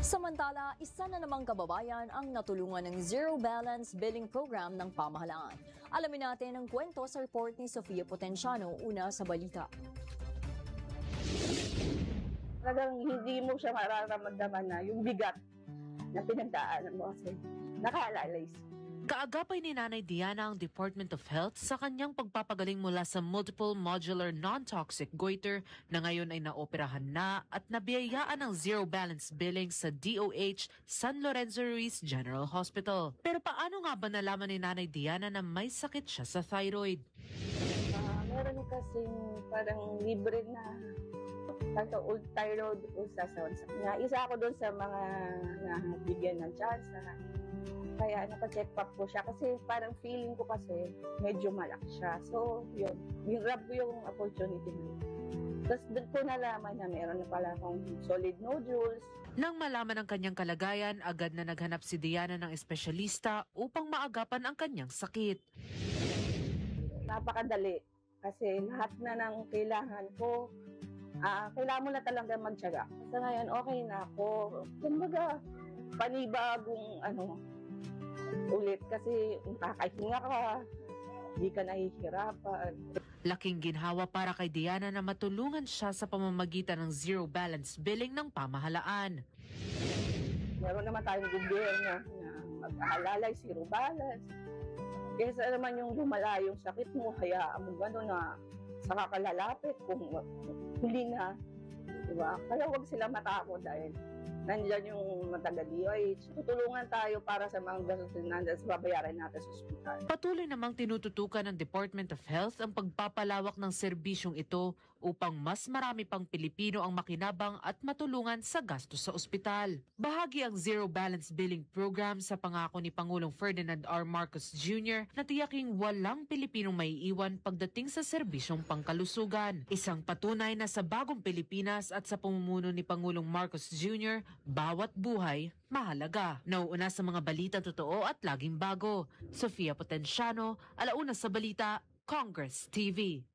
Samantala, isa na namang kababayan ang natulungan ng Zero Balance Billing Program ng pamahalaan. Alamin natin ang kwento sa report ni Sofia Potenciano, una sa balita. Talagang hindi mo siya mararamdaman na yung bigat na pinagdaanan mo kasi nakaalalay. Kaagapay ni Nanay Diana ang Department of Health sa kanyang pagpapagaling mula sa multiple modular non-toxic goiter na ngayon ay naoperahan na at nabiyayaan ng zero balance billing sa DOH San Lorenzo Ruiz General Hospital. Pero paano nga ba nalaman ni Nanay Diana na may sakit siya sa thyroid? Meron kasing parang libre na old thyroid ultrasound. Isa ako doon sa mga nabigyan ng chance na kaya napacheck up ko siya kasi parang feeling ko kasi medyo malaki siya. So, yun. Grab ko yung opportunity na yun. Tapos doon ko nalaman na meron na pala akong solid nodules. Nang malaman ang kanyang kalagayan, agad na naghanap si Diana ng espesyalista upang maagapan ang kanyang sakit. Napakadali kasi lahat na ng kailangan ko, kailangan mo na talaga magtiyaga. Basta ngayon, okay na ako. Kumbaga, panibagong ulit kasi kakahinga ka, hindi ka nahihirapan. Laking ginhawa para kay Diana na matulungan siya sa pamamagitan ng zero balance billing ng pamahalaan. Meron naman tayong gobyerno na mag-aalalay, zero balance. Kaysa naman yung lumala yung sakit mo, hayaan mo gano'n na sa kakalalapit kung hindi na. Diba? Kaya huwag sila matakot dahil nandiyan yung taga-DOH. Tutulungan tayo para sa mga gastusin sa babayaran natin sa ospital. Patuloy namang tinututukan ng Department of Health ang pagpapalawak ng serbisyong ito upang mas marami pang Pilipino ang makinabang at matulungan sa gastos sa ospital. Bahagi ang Zero Balance Billing Program sa pangako ni Pangulong Ferdinand R. Marcos Jr. na tiyaking walang Pilipinong maiiwan pagdating sa serbisyong pangkalusugan. Isang patunay na sa bagong Pilipinas at sa pamumuno ni Pangulong Marcos Jr., bawat buhay mahalaga. Nauuna sa mga balita totoo at laging bago. Sofia Potenciano, alauna sa balita, Congress TV.